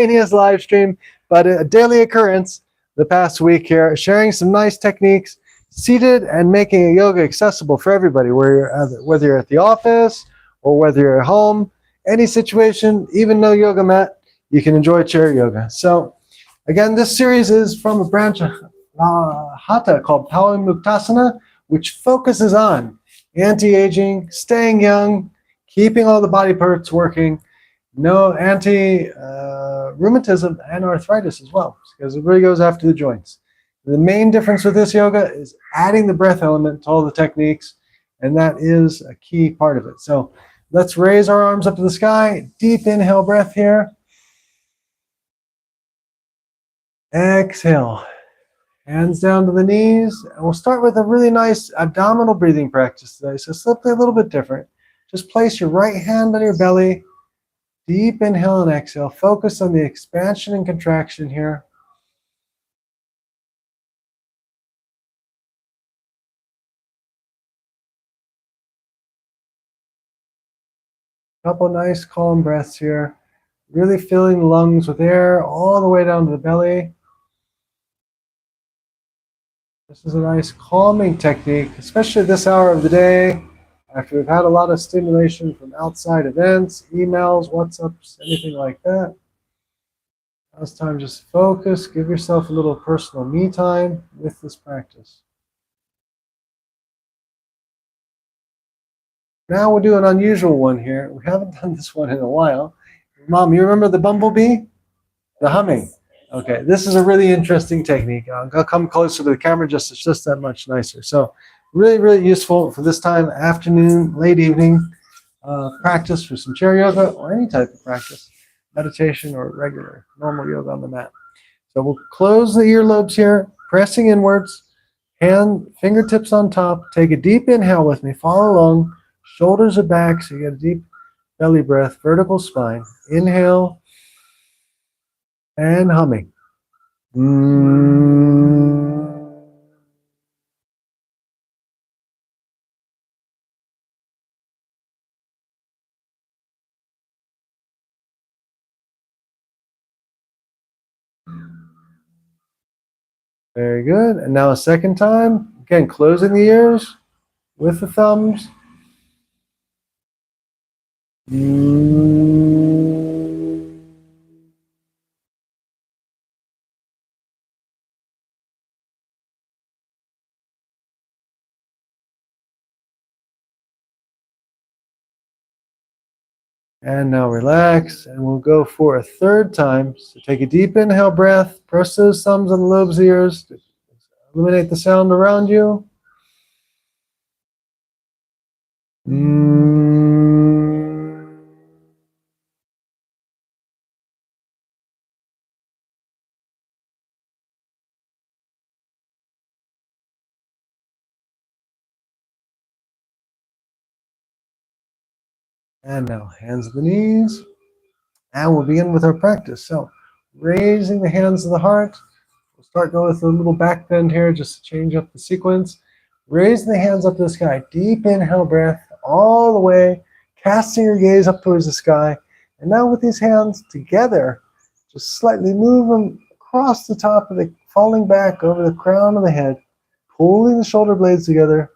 spontaneous live stream, but a daily occurrence the past week here, sharing some nice techniques, seated and making yoga accessible for everybody, whether you're at the office or whether you're at home, any situation, even no yoga mat, you can enjoy chair yoga. So again, this series is from a branch of Hatha called Pawanmuktasana, which focuses on anti-aging, staying young, keeping all the body parts working, no anti-rheumatism and arthritis as well, because it really goes after the joints. The main difference with this yoga is adding the breath element to all the techniques, and that is a key part of it. So let's raise our arms up to the sky. Deep inhale breath here. Exhale. Hands down to the knees. And we'll start with a really nice abdominal breathing practice today. So simply a little bit different. Just place your right hand on your belly. Deep inhale and exhale. Focus on the expansion and contraction here. Couple nice calm breaths here. Really filling the lungs with air all the way down to the belly. This is a nice calming technique, especially this hour of the day, after we've had a lot of stimulation from outside events, emails, WhatsApps, anything like that. Now it's time to just focus, give yourself a little personal me time with this practice. Now we'll do an unusual one here. We haven't done this one in a while. Mom, you remember the bumblebee? The humming. Okay, this is a really interesting technique. I'll come closer to the camera, it's just that much nicer. So really, really useful for this time, afternoon, late evening practice for some chair yoga or any type of practice, meditation or regular, normal yoga on the mat. So we'll close the earlobes here, pressing inwards, fingertips on top. Take a deep inhale with me, follow along. Shoulders are back, so you get a deep belly breath, vertical spine. Inhale. And humming. Very good. And now a second time. Again, closing the ears with the thumbs. And now relax, and we'll go for a third time. So take a deep inhale breath, press those thumbs on the lobes of the ears, eliminate the sound around you. And now hands to the knees. And we'll begin with our practice. So raising the hands to the heart. We'll start going with a little back bend here just to change up the sequence. Raising the hands up to the sky. Deep inhale breath all the way, casting your gaze up towards the sky. And now with these hands together, just slightly move them across the top of the, falling back over the crown of the head, pulling the shoulder blades together,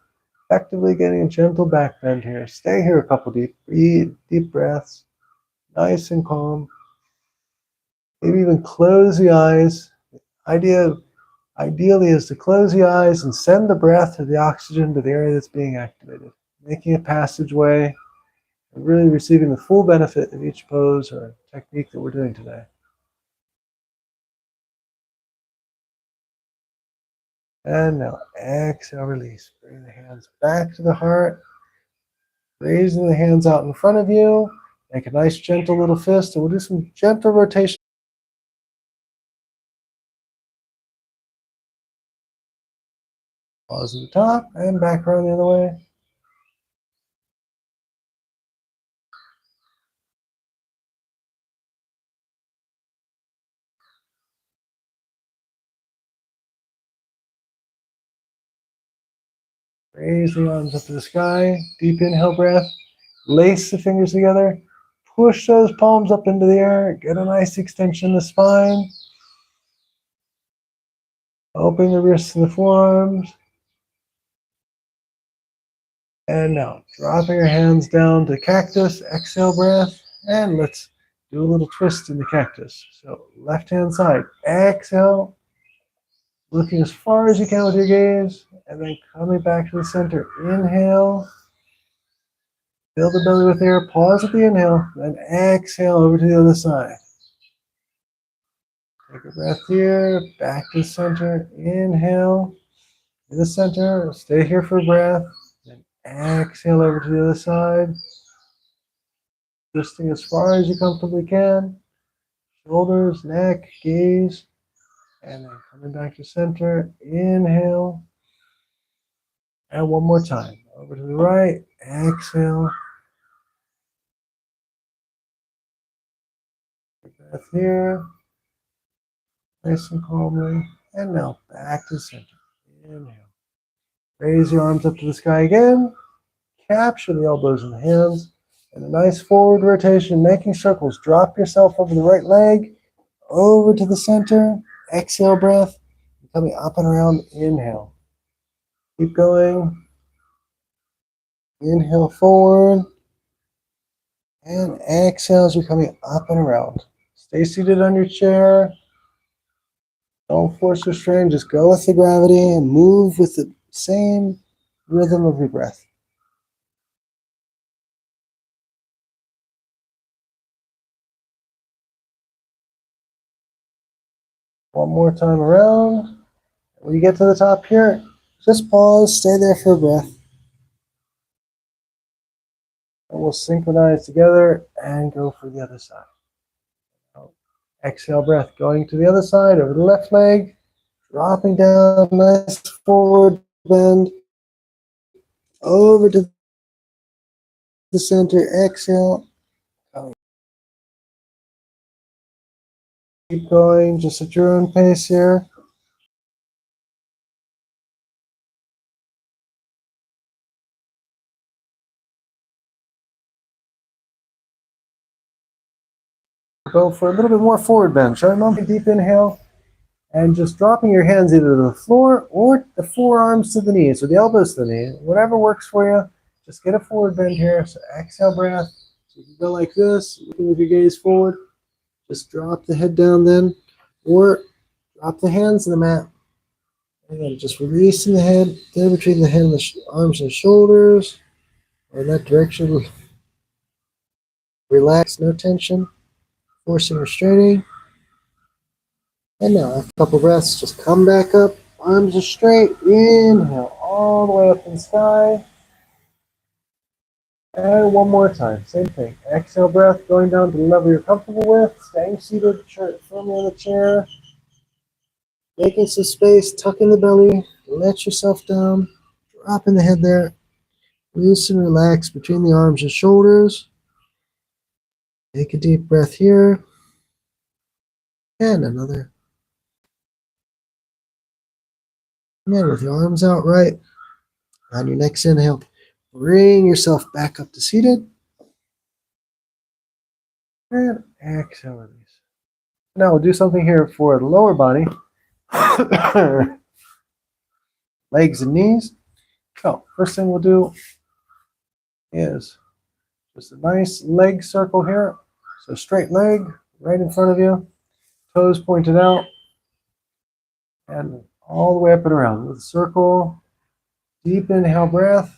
effectively getting a gentle back bend here. Stay here a couple deep breaths, nice and calm. Maybe even close the eyes. Ideally is to close the eyes and send the breath or the oxygen to the area that's being activated, making a passageway and really receiving the full benefit of each pose or technique that we're doing today. And now exhale, release. Bring the hands back to the heart, raising the hands out in front of you. Make a nice gentle little fist, and we'll do some gentle rotation. Pause at the top and back around the other way. Raise the arms up to the sky. Deep inhale breath. Lace the fingers together. push those palms up into the air. Get a nice extension in the spine. Open the wrists and the forearms. And now, dropping your hands down to cactus, exhale breath, and let's do a little twist in the cactus. So left hand side, exhale, looking as far as you can with your gaze, and then coming back to the center. Inhale, fill the belly with air, pause at the inhale, then exhale over to the other side. Take a breath here, back to the center, inhale, to the center, stay here for a breath, then exhale over to the other side. Twisting as far as you comfortably can. Shoulders, neck, gaze. And then coming back to center. Inhale. And one more time. Over to the right. Exhale. Breath here. Nice and calmly. And now back to center. Inhale. Raise your arms up to the sky again. Capture the elbows and the hands. And a nice forward rotation, making circles. Drop yourself over the right leg, over to the center. Exhale breath. Coming up and around. Inhale. Keep going. Inhale forward. And exhale as you're coming up and around. Stay seated on your chair. Don't force or strain. Just go with the gravity and move with the same rhythm of your breath. One more time around. When you get to the top here, just pause, stay there for a breath. And we'll synchronize together and go for the other side. Exhale breath, going to the other side, over the left leg, dropping down, nice forward bend, over to the center, exhale. Keep going, just at your own pace here. Go for a little bit more forward bend. Try a deep inhale, and just dropping your hands either to the floor or the forearms to the knees, or the elbows to the knee, whatever works for you. Just get a forward bend here. So exhale breath. So you can go like this, looking with your gaze forward. Just drop the head down then, or drop the hands in the mat. And then just releasing the head, there between the head and the arms and shoulders, or in that direction. Relax, no tension, forcing or straining. And now, after a couple breaths, just come back up, arms are straight, inhale all the way up in the sky. And one more time, same thing. Exhale breath, going down to the level you're comfortable with, staying seated, firmly in the chair. Making some space, tucking the belly, let yourself down, dropping the head there. Loosen, relax between the arms and shoulders. Take a deep breath here. And another. And then with your arms out right, on your next inhale, bring yourself back up to seated. And exhale, release. Now we'll do something here for the lower body. Legs and knees. So first thing we'll do is just a nice leg circle here. So straight leg right in front of you, toes pointed out, and all the way up and around with a circle. Deep inhale breath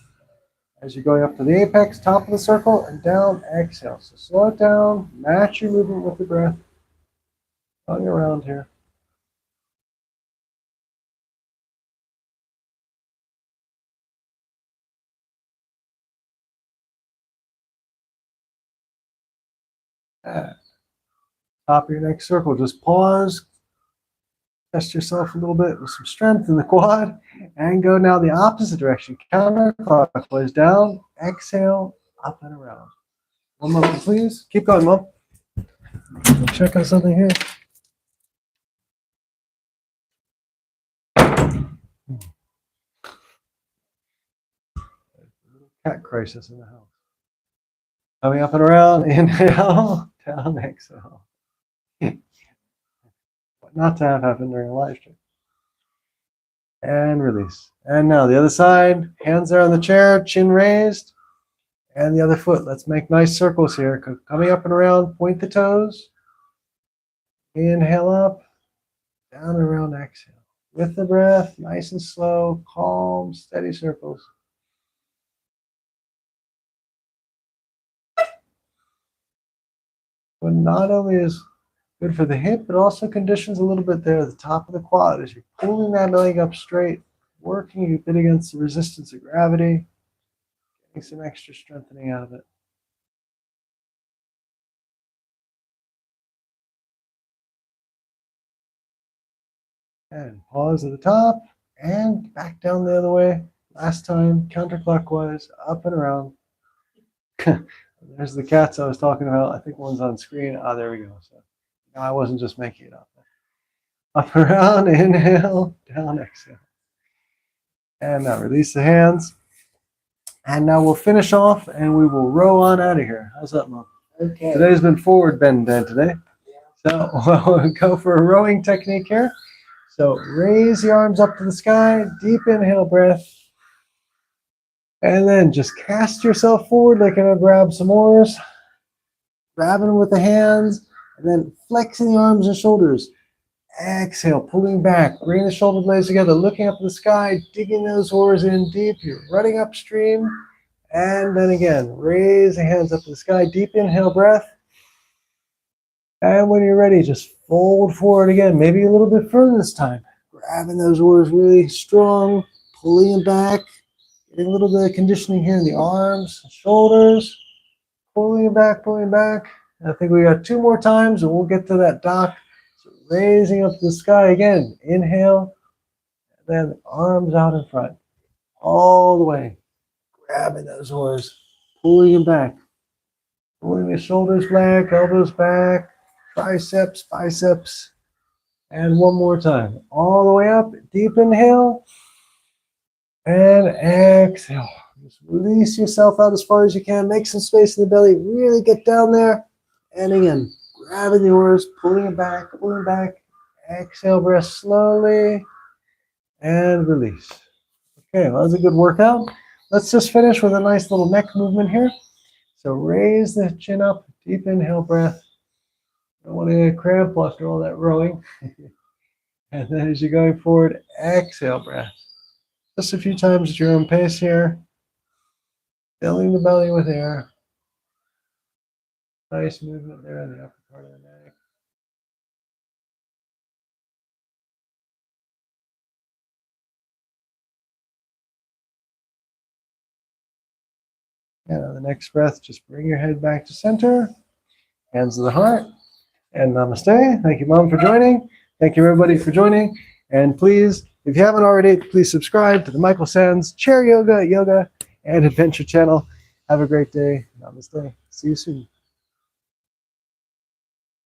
as you're going up to the apex, top of the circle, and down, exhale. So slow it down, match your movement with the breath. Going around here. Top of your next circle, just pause. Test yourself a little bit with some strength in the quad, and go now the opposite direction. Counterclockwise down, exhale, up and around. One moment, please. Keep going, Mom. Check out something here. Cat crisis in the house. Coming up and around, inhale, down, exhale. What not to have happen during a live stream. And release. And now the other side, hands there on the chair, chin raised. And the other foot. Let's make nice circles here. Coming up and around, point the toes. Inhale up, down and around, exhale. With the breath, nice and slow, calm, steady circles. But not only is good for the hip, but also conditions a little bit there at the top of the quad as you're pulling that leg up straight, working a bit against the resistance of gravity, getting some extra strengthening out of it. And pause at the top and back down the other way. Last time, counterclockwise, up and around. There's the cats I was talking about. I think one's on screen. Ah, there we go. So no, I wasn't just making it up. Up and around, inhale, down, exhale. And now release the hands. And now we'll finish off and we will row on out of here. How's that, Mom? Okay. Today's been forward bend day today. So we'll go for a rowing technique here. So raise the arms up to the sky, deep inhale breath. And then just cast yourself forward like you're going to grab some oars. Grabbing them with the hands, and then flexing the arms and shoulders. Exhale, pulling back, bring the shoulder blades together, looking up at the sky, digging those oars in deep. You're running upstream. And then again, raise the hands up to the sky, deep inhale breath. And when you're ready, just fold forward again, maybe a little bit further this time. Grabbing those oars really strong, pulling them back, getting a little bit of conditioning here in the arms, shoulders, pulling it back, pulling back. I think we got 2 more times and we'll get to that dock. So raising up to the sky again, inhale, and then arms out in front, all the way. Grabbing those oars, pulling them back, pulling the shoulders back, elbows back, triceps, biceps, and one more time. All the way up, deep inhale, and exhale. Just release yourself out as far as you can. Make some space in the belly. Really get down there. And again, grabbing the oars, pulling it back, pulling back. Exhale, breath slowly, and release. Okay, well, that was a good workout. Let's just finish with a nice little neck movement here. So raise the chin up, deep inhale breath. Don't want to get cramp after all that rowing. And then as you're going forward, exhale breath. Just a few times at your own pace here. Filling the belly with air. Nice movement there in the upper part of the neck. And on the next breath, just bring your head back to center. Hands to the heart. And namaste. Thank you, Mom, for joining. Thank you, everybody, for joining. And please, if you haven't already, please subscribe to the Michael Sands Chair Yoga and Adventure channel. Have a great day. Namaste. See you soon.